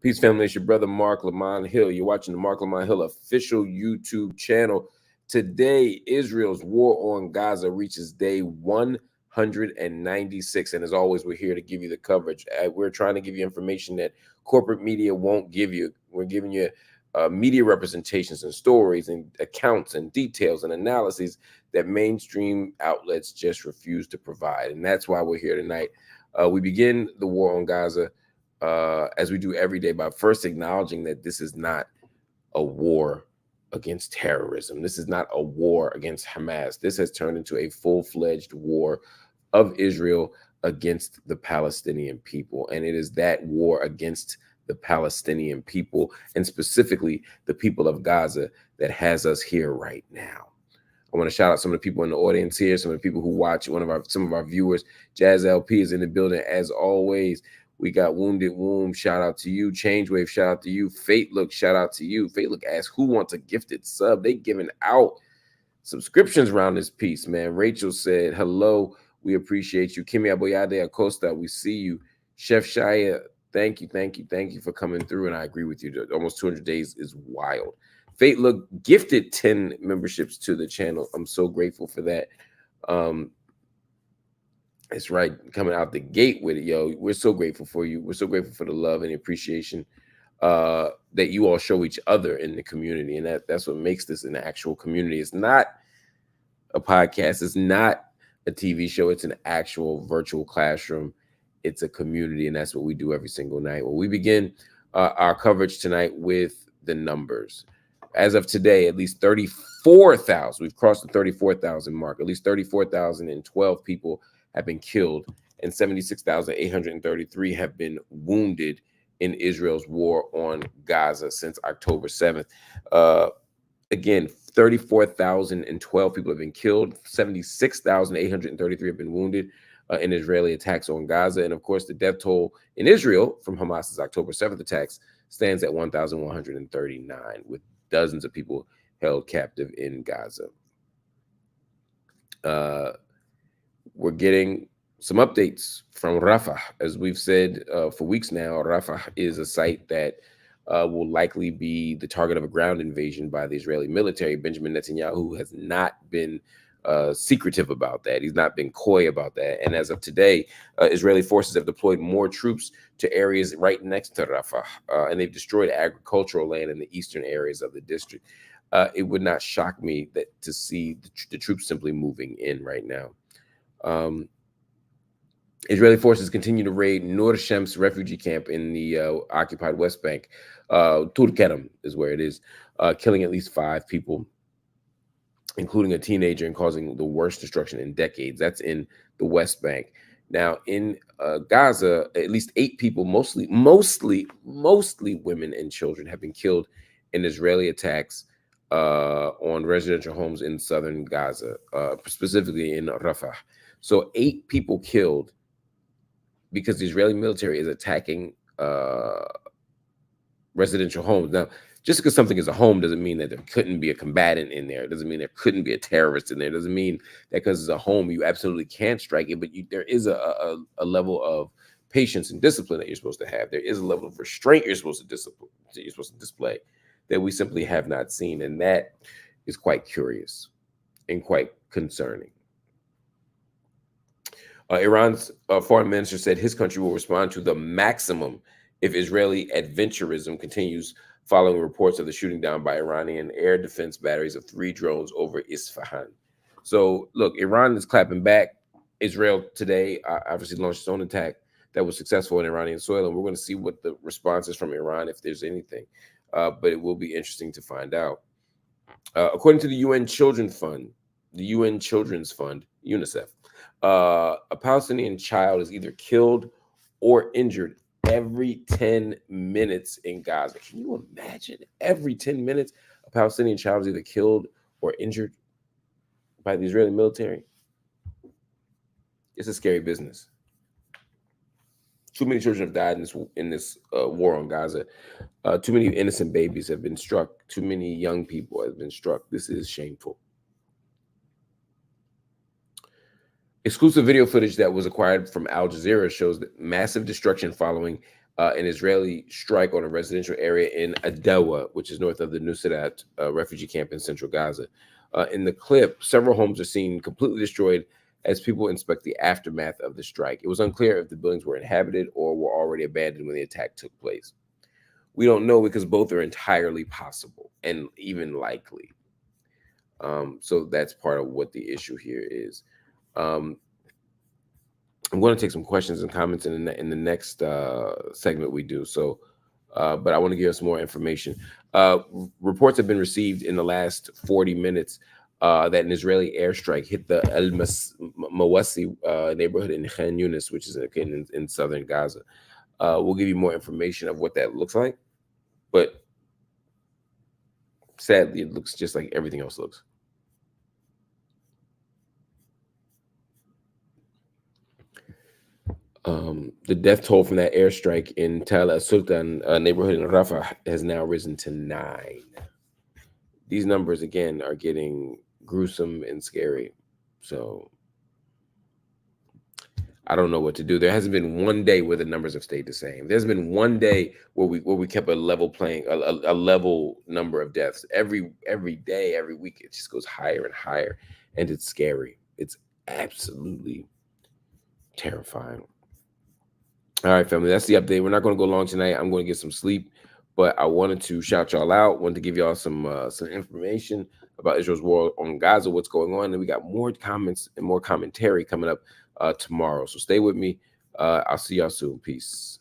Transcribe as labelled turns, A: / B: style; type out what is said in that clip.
A: Peace, family. It's your brother, Marc Lamont Hill. You're watching the Marc Lamont Hill official YouTube channel. Today, Israel's war on Gaza reaches day 196. And as always, we're here to give you the coverage. We're trying to give you information that corporate media won't give you. We're giving you media representations and stories and accounts and details and analyses that mainstream outlets just refuse to provide. And that's why we're here tonight. We begin the war on Gaza as we do every day, by first acknowledging that this is not a war against terrorism. This is not a war against Hamas. This has turned into a full-fledged war of Israel against the Palestinian people. And it is that war against the Palestinian people, and specifically the people of Gaza, that has us here right now. I want to shout out some of the people in the audience here, some of the people who watch, some of our viewers. Jazz LP is in the building as always. We got Wounded Womb, shout out to you. Change Wave, shout out to you. Fate Look, shout out to you. Fate Look asks, who wants a gifted sub? They giving out subscriptions around this piece, man. Rachel said, hello, we appreciate you. Kimi Aboyade Acosta, we see you. Chef Shaya, thank you for coming through, and I agree with you. Almost 200 days is wild. Fate Look gifted 10 memberships to the channel. I'm so grateful for that. It's right, coming out the gate with it, yo. We're so grateful for you. We're so grateful for the love and appreciation that you all show each other in the community, and that's what makes this an actual community. It's not a podcast. It's not a TV show. It's an actual virtual classroom. It's a community, and that's what we do every single night. Well, we begin our coverage tonight with the numbers. As of today, at least 34,000. We've crossed the 34,000 mark. At least 34,012 people have been killed, and 76,833 have been wounded in Israel's war on Gaza since October 7th. Again, 34,012 people have been killed, 76,833 have been wounded in Israeli attacks on Gaza. And of course, the death toll in Israel from Hamas's October 7th attacks stands at 1,139, with dozens of people held captive in Gaza. We're getting some updates from Rafah. As we've said for weeks now, Rafah is a site that will likely be the target of a ground invasion by the Israeli military. Benjamin Netanyahu has not been secretive about that. He's not been coy about that. And as of today, Israeli forces have deployed more troops to areas right next to Rafah, and they've destroyed agricultural land in the eastern areas of the district. It would not shock me to see the troops simply moving in right now. Israeli forces continue to raid Nur Shem's refugee camp in the occupied West Bank. Turkerem is where it is, killing at least 5 people, including a teenager, and causing the worst destruction in decades. That's in the West Bank. Now, in Gaza, at least 8 people, mostly women and children, have been killed in Israeli attacks on residential homes in southern Gaza, specifically in Rafah. So 8 people killed because the Israeli military is attacking residential homes. Now, just because something is a home doesn't mean that there couldn't be a combatant in there. It doesn't mean there couldn't be a terrorist in there. It doesn't mean that because it's a home, you absolutely can't strike it. But there is a level of patience and discipline that you're supposed to have. There is a level of restraint you're supposed to display that we simply have not seen. And that is quite curious and quite concerning. Iran's foreign minister said his country will respond to the maximum if Israeli adventurism continues, following reports of the shooting down by Iranian air defense batteries of 3 drones over Isfahan. So, look, Iran is clapping back. Israel today obviously launched its own attack that was successful in Iranian soil, and we're going to see what the response is from Iran, if there's anything. But it will be interesting to find out. According to the UN Children's Fund, UNICEF, a Palestinian child is either killed or injured every 10 minutes in Gaza. Can you imagine? Every 10 minutes, a Palestinian child is either killed or injured by the Israeli military. It's a scary business. Too many children have died in this war on Gaza. Too many innocent babies have been struck. Too many young people have been struck. This is shameful. Exclusive video footage that was acquired from Al Jazeera shows that massive destruction following an Israeli strike on a residential area in Adewa, which is north of the Nusrat refugee camp in central Gaza. In the clip, several homes are seen completely destroyed as people inspect the aftermath of the strike. It was unclear if the buildings were inhabited or were already abandoned when the attack took place. We don't know because both are entirely possible and even likely. So that's part of what the issue here is. I'm going to take some questions and comments in the next segment we do. So, but I want to give us more information. Reports have been received in the last 40 minutes that an Israeli airstrike hit the El Mawasi neighborhood in Khan Yunis, which is in southern Gaza. We'll give you more information of what that looks like, but sadly, it looks just like everything else looks. The death toll from that airstrike in Tal al-Sultan neighborhood in Rafah has now risen to 9. These numbers, again, are getting gruesome and scary. So I don't know what to do. There hasn't been one day where the numbers have stayed the same. There's been one day where we kept a level a level number of deaths. Every day, every week, it just goes higher and higher, and it's scary. It's absolutely terrifying. All right, family, that's the update. We're not going to go long tonight. I'm going to get some sleep, but I wanted to shout y'all out. Wanted to give y'all some information about Israel's war on Gaza, what's going on, and we got more comments and more commentary coming up tomorrow. So stay with me. I'll see y'all soon. Peace.